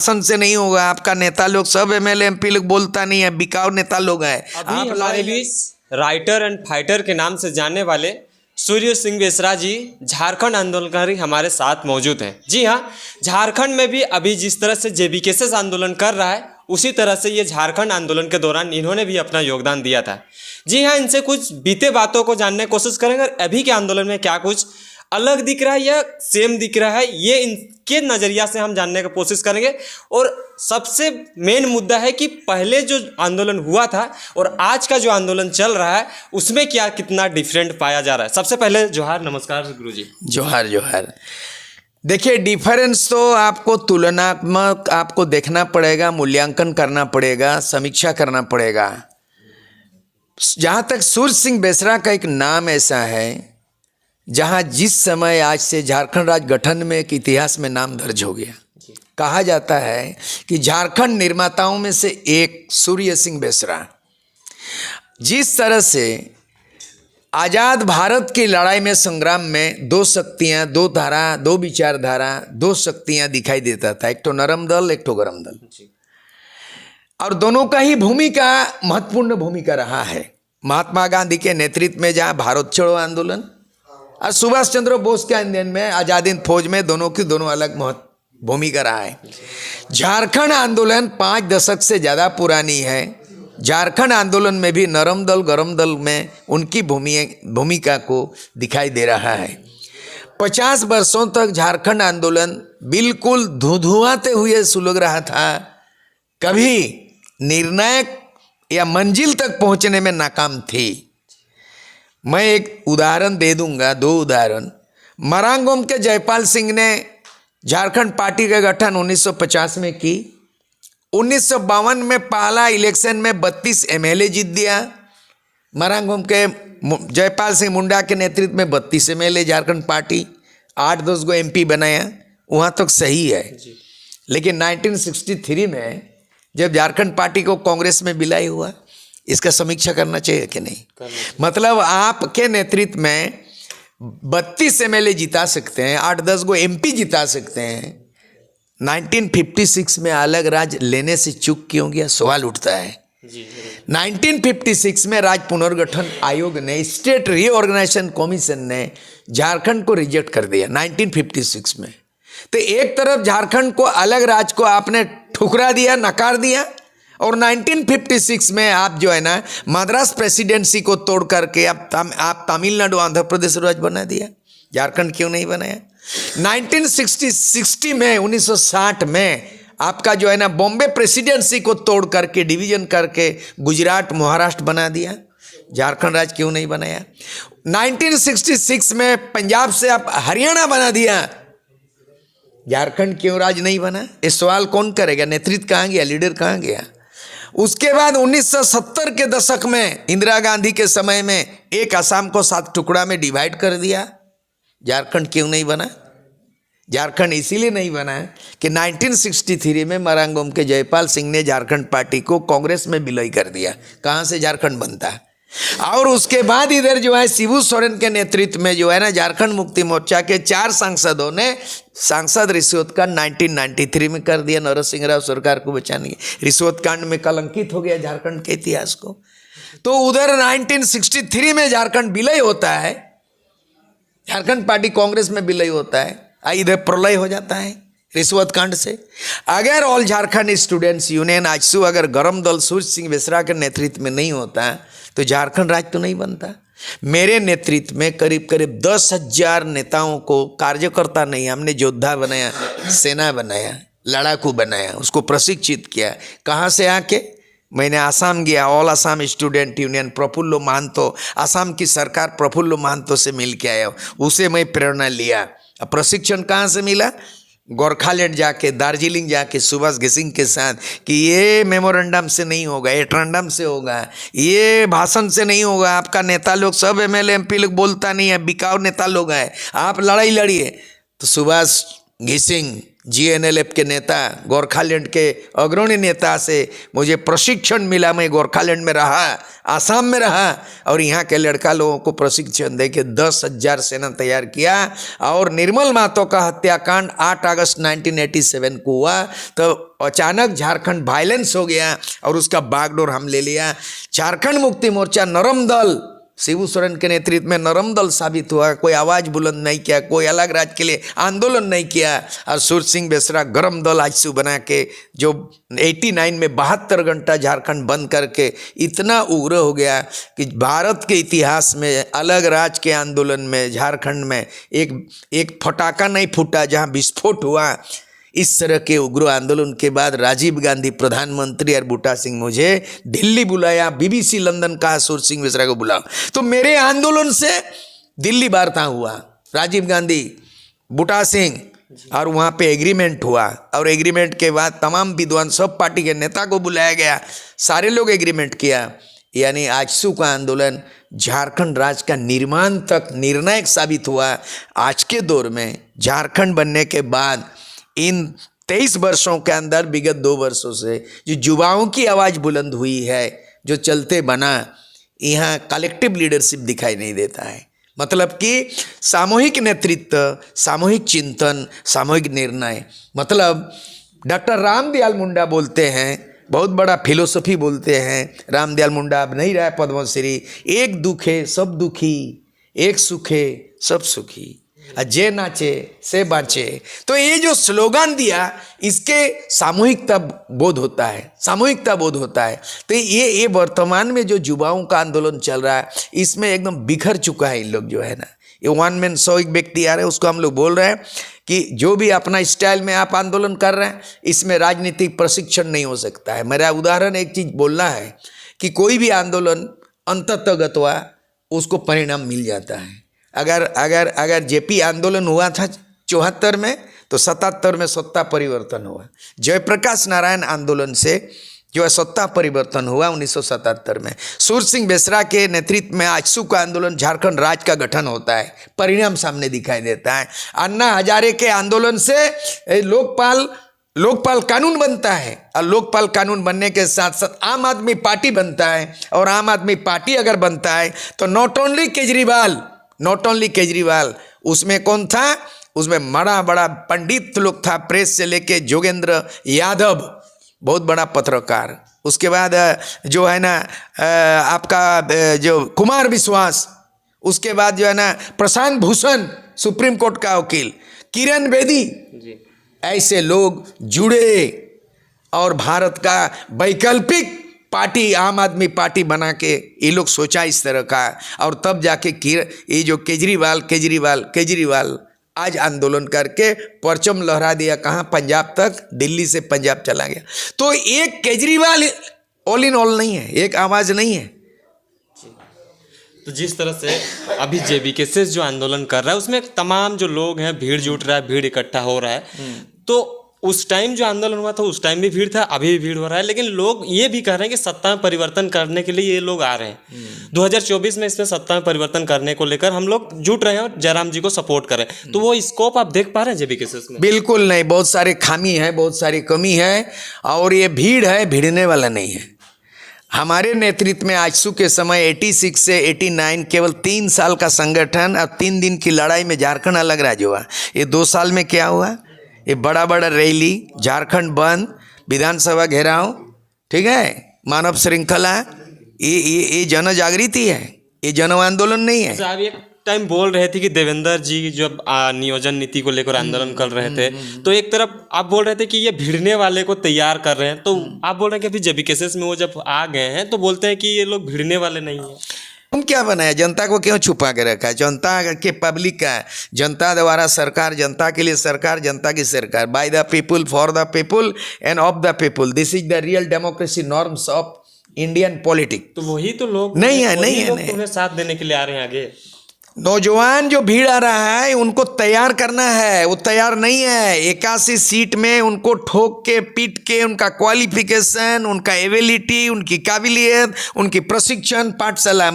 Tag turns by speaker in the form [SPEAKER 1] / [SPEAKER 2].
[SPEAKER 1] शासन से नहीं होगा, आपका नेता लोग सब एमएलए एमपी लोग बोलता नहीं है, बिकाऊ नेता लोग हैं।
[SPEAKER 2] अभी हमारे बीच राइटर एंड फाइटर के नाम से जाने वाले सूर्य सिंह बेसरा जी झारखंड आंदोलनकारी हमारे साथ मौजूद हैं। जी हाँ, झारखंड में भी अभी जिस तरह से जेबीकेएस आंदोलन कर रहा है उसी तरह से ये झारखंड आंदोलन के दौरान इन्होंने भी अपना योगदान दिया था। जी हाँ, इनसे कुछ बीते बातों को जानने की कोशिश करेंगे और अभी के आंदोलन में क्या कुछ अलग दिख रहा है या सेम दिख रहा है, ये इनके नज़रिया से हम जानने की कोशिश करेंगे। और सबसे मेन मुद्दा है कि पहले जो आंदोलन हुआ था और आज का जो आंदोलन चल रहा है उसमें क्या कितना डिफरेंट पाया जा रहा है। सबसे पहले जोहार, नमस्कार गुरुजी।
[SPEAKER 1] जोहार जोहार। देखिए, डिफरेंस तो आपको तुलनात्मक आपको देखना पड़ेगा, मूल्यांकन करना पड़ेगा, समीक्षा करना पड़ेगा। जहाँ तक सूर्य सिंह बेसरा का एक नाम ऐसा है जहाँ जिस समय आज से झारखंड राज्य गठन में एक इतिहास में नाम दर्ज हो गया। कहा जाता है कि झारखंड निर्माताओं में से एक सूर्य सिंह बेसरा। जिस तरह से आज़ाद भारत की लड़ाई में, संग्राम में दो शक्तियाँ, दो धारा, दो विचारधारा, दो शक्तियाँ दिखाई देता था, एक तो नरम दल, एक तो गरम दल, और दोनों का ही भूमिका महत्वपूर्ण भूमिका रहा है। महात्मा गांधी के नेतृत्व में जहाँ भारत छोड़ो आंदोलन और सुभाष चंद्र बोस के अध्ययन में आज़ादी फौज में दोनों की दोनों अलग भूमिका रहा है। झारखंड आंदोलन 5 दशक से ज़्यादा पुरानी है। झारखंड आंदोलन में भी नरम दल गरम दल में उनकी भूमिका को दिखाई दे रहा है। 50 वर्षों तक झारखंड आंदोलन बिल्कुल धुआंधाते हुए सुलग रहा था, कभी निर्णायक या मंजिल तक पहुंचने में नाकाम थी। मैं एक उदाहरण दे दूंगा, 2 उदाहरण। मरांगोम के जयपाल सिंह ने झारखंड पार्टी का गठन 1950 में की। 1952 में पहला इलेक्शन में 32 एमएलए जीत दिया। मरांगोम के जयपाल सिंह मुंडा के नेतृत्व में 32 एमएलए झारखंड पार्टी, 8-10 को एमपी बनाया। वहाँ तक सही है। लेकिन 1963 में जब झारखंड पार्टी को कांग्रेस में विलय हुआ, इसका समीक्षा करना चाहिए कि नहीं? मतलब आपके नेतृत्व में 32 एमएलए जिता सकते हैं, 8-10 को एमपी जिता सकते हैं। 1956 में अलग राज्य लेने से चूक क्यों गया, सवाल उठता है। 1956 में राज्य पुनर्गठन आयोग ने, स्टेट रीऑर्गेनाइजेशन कमीशन ने झारखंड को रिजेक्ट कर दिया 1956 में। तो एक तरफ झारखंड को अलग राज्य को आपने ठुकरा दिया, नकार दिया, और 1956 में आप जो है ना मद्रास प्रेसिडेंसी को तोड़ करके आप तमिलनाडु आंध्र प्रदेश राज्य बना दिया। झारखंड क्यों नहीं बनाया? 1960 में 1960 में आपका जो है ना बॉम्बे प्रेसिडेंसी को तोड़ करके डिवीजन करके गुजरात महाराष्ट्र बना दिया। झारखंड राज्य क्यों नहीं बनाया? 1966 में पंजाब से आप हरियाणा बना दिया। झारखंड क्यों राज्य नहीं बना? इस सवाल कौन करेगा? नेतृत्व कहाँ गया? लीडर कहाँ गया? उसके बाद 1970 के दशक में इंदिरा गांधी के समय में एक असम को 7 टुकड़ा में डिवाइड कर दिया। झारखंड क्यों नहीं बना? झारखंड इसीलिए नहीं बना कि 1963 में मरांगोम के जयपाल सिंह ने झारखंड पार्टी को कांग्रेस में विलय कर दिया। कहाँ से झारखंड बनता है? और उसके बाद इधर जो है शिबू सोरेन के नेतृत्व में जो है ना झारखंड मुक्ति मोर्चा के 4 सांसदों ने सांसद रिश्वत कांड 1993 में कर दिया नरसिंह राव सरकार को बचाने के। रिश्वत कांड में कलंकित हो गया झारखंड के इतिहास को। तो उधर 1963 में झारखंड विलय होता है, झारखंड पार्टी कांग्रेस में विलय होता है, इधर प्रलय हो जाता है रिश्वत कांड से। अगर all Jharkhand students union AJSU अगर गरम दल सूर्य सिंह बेसरा के नेतृत्व में नहीं होता तो झारखंड राज्य तो नहीं बनता। मेरे नेतृत्व में करीब करीब 10,000 नेताओं को, कार्यकर्ता नहीं, हमने योद्धा बनाया, सेना बनाया, लड़ाकू बनाया, उसको प्रशिक्षित किया। कहाँ से आके? मैंने आसाम गया, all Assam student union Prafulla Mahanta, Assam की सरकार प्रफुल्ल महंतो से मिल के आया, उसे मैं प्रेरणा लिया। प्रशिक्षण कहाँ से मिला? गोरखालैंड जाके, दार्जिलिंग जाके सुभाष घिसिंग के साथ कि ये मेमोरेंडम से नहीं होगा, ये ट्रंडम से होगा, ये भाषण से नहीं होगा, आपका नेता लोग सब एमएलए एमपी लोग बोलता नहीं है, बिकाऊ नेता लोग हैं, आप लड़ाई लड़िए। तो सुभाष घिसिंग GNLF के नेता, गोरखालैंड के अग्रणी नेता से मुझे प्रशिक्षण मिला। मैं गोरखालैंड में रहा, आसाम में रहा और यहाँ के लड़का लोगों को प्रशिक्षण दे के 10,000 सेना तैयार किया। और निर्मल महतो का हत्याकांड 8 अगस्त 1987 को हुआ, तो अचानक झारखंड वायलेंस हो गया और उसका बागडोर हम ले लिया। झारखंड मुक्ति मोर्चा नरम दल, शिबू सोरेन के नेतृत्व में नरम दल साबित हुआ। कोई आवाज़ बुलंद नहीं किया, कोई अलग राज्य के लिए आंदोलन नहीं किया। और सूर्य सिंह बेसरा गरम दल आजसू बना के जो 89 में 72 घंटा झारखंड बंद करके इतना उग्र हो गया कि भारत के इतिहास में अलग राज्य के आंदोलन में झारखंड में एक फटाका नहीं फूटा जहाँ विस्फोट हुआ। इस तरह के उग्र आंदोलन के बाद राजीव गांधी प्रधानमंत्री और बूटा सिंह मुझे दिल्ली बुलाया। BBC लंदन कहा सूर्य सिंह बेसरा को बुलाओ। तो मेरे आंदोलन से दिल्ली वार्ता हुआ, राजीव गांधी, बूटा सिंह, और वहाँ पे एग्रीमेंट हुआ। और एग्रीमेंट के बाद तमाम विद्वान सब पार्टी के नेता को बुलाया गया, सारे लोग एग्रीमेंट किया। यानी आजसू का आंदोलन झारखंड राज्य का निर्माण तक निर्णायक साबित हुआ। आज के दौर में झारखंड बनने के बाद इन 23 वर्षों के अंदर विगत 2 वर्षों से जो युवाओं की आवाज़ बुलंद हुई है, जो चलते बना, यहाँ कलेक्टिव लीडरशिप दिखाई नहीं देता है। मतलब कि सामूहिक नेतृत्व, सामूहिक चिंतन, सामूहिक निर्णय। मतलब डॉक्टर रामदयाल मुंडा बोलते हैं, बहुत बड़ा फिलोसफी बोलते हैं। रामदयाल मुंडा अब नहीं रहा पद्मश्री। एक दुखे सब दुखी, एक सुखे सब सुखी, जे नाचे से बाँचे। तो ये जो स्लोगन दिया, इसके सामूहिकता बोध होता है, सामूहिकता बोध होता है। तो ये वर्तमान में जो युवाओं का आंदोलन चल रहा है, इसमें एकदम बिखर चुका है इन लोग जो है ना। ये वन मैन शो, एक व्यक्ति आ रहे हैं, उसको हम लोग बोल रहे हैं कि जो भी अपना स्टाइल में आप आंदोलन कर रहे हैं, इसमें राजनीतिक प्रशिक्षण नहीं हो सकता है। मेरा उदाहरण एक चीज़ बोलना है कि कोई भी आंदोलन अंततः उसको परिणाम मिल जाता है। अगर जेपी आंदोलन हुआ था 74 में, तो 77 में सत्ता परिवर्तन हुआ। जयप्रकाश नारायण आंदोलन से जो है सत्ता परिवर्तन हुआ 1977 में। सूर्य सिंह बेसरा के नेतृत्व में आजसू का आंदोलन, झारखंड राज्य का गठन होता है, परिणाम सामने दिखाई देता है। अन्ना हजारे के आंदोलन से लोकपाल कानून बनता है, और लोकपाल कानून बनने के साथ साथ आम आदमी पार्टी बनता है। और आम आदमी पार्टी अगर बनता है तो नॉट ओनली केजरीवाल, उसमें कौन था? उसमें बड़ा पंडित लोग था, प्रेस से लेके जोगेंद्र यादव, बहुत बड़ा पत्रकार। उसके बाद जो है ना आपका जो कुमार विश्वास, उसके बाद जो है ना प्रशांत भूषण, सुप्रीम कोर्ट का वकील, किरण बेदी, ऐसे लोग जुड़े और भारत का वैकल्पिक पार्टी आम आदमी पार्टी बना के ये लोग सोचा इस तरह का। और तब जाके ये जो केजरीवाल आज आंदोलन करके परचम लहरा दिया, कहाँ? पंजाब तक, दिल्ली से पंजाब चला गया। तो एक केजरीवाल ऑल इन ऑल नहीं है, एक आवाज़ नहीं है।
[SPEAKER 2] तो जिस तरह से अभी जेबीके से जो आंदोलन कर रहा है, उसमें तमाम जो लोग हैं, भीड़ जुट रहा है, भीड़ इकट्ठा हो रहा है। तो उस टाइम जो आंदोलन हुआ था, उस टाइम भी भीड़ था, अभी भी भीड़ हो रहा है। लेकिन लोग ये भी कह रहे हैं कि सत्ता में परिवर्तन करने के लिए ये लोग आ रहे हैं। 2024 में इसमें सत्ता में परिवर्तन करने को लेकर हम लोग जुट रहे हैं और जयराम जी को सपोर्ट कर रहे हैं। तो वो स्कोप आप देख पा रहे हैं जेबीके से उसमें?
[SPEAKER 1] बिल्कुल नहीं, बहुत सारी खामी है, बहुत सारी कमी है। और ये भीड़ है, भिड़ने वाला नहीं है। हमारे नेतृत्व में आजसू के समय 86 से 89 केवल 3 साल का संगठन और 3 दिन की लड़ाई में झारखंड अलग राज्य हुआ। ये 2 साल में क्या हुआ? ये बड़ा रैली, झारखंड बंद, विधानसभा घेराव, ठीक है, मानव श्रृंखला, ये जन जागृति है, ये जन आंदोलन नहीं है।
[SPEAKER 2] आप एक टाइम बोल रहे थे कि देवेंद्र जी जब नियोजन नीति को लेकर आंदोलन कर रहे थे, तो एक तरफ आप बोल रहे थे कि ये भिड़ने वाले को तैयार कर रहे हैं। तो आप बोल रहे हैं कि अभी जेबी केसेस में वो जब आ गए हैं तो बोलते हैं कि ये लोग भिड़ने वाले नहीं हैं।
[SPEAKER 1] हम क्या बनाया? जनता को क्यों छुपा के रखा है? जनता के पब्लिक का है, जनता द्वारा सरकार, जनता के लिए सरकार, जनता की सरकार, by the people, for the people end of the people. This is the real democracy norms of Indian politics.
[SPEAKER 2] तो वही तो लोग
[SPEAKER 1] नहीं है,
[SPEAKER 2] तुम्हें साथ देने के लिए आ रहे हैं आगे।
[SPEAKER 1] नौजवान जो भीड़ आ रहा है, उनको तैयार करना है, वो तैयार नहीं है। 81 सीट में उनको ठोक के पीट के उनका क्वालिफिकेशन, उनका एबिलिटी, उनकी काबिलियत, उनकी प्रशिक्षण पाठशाला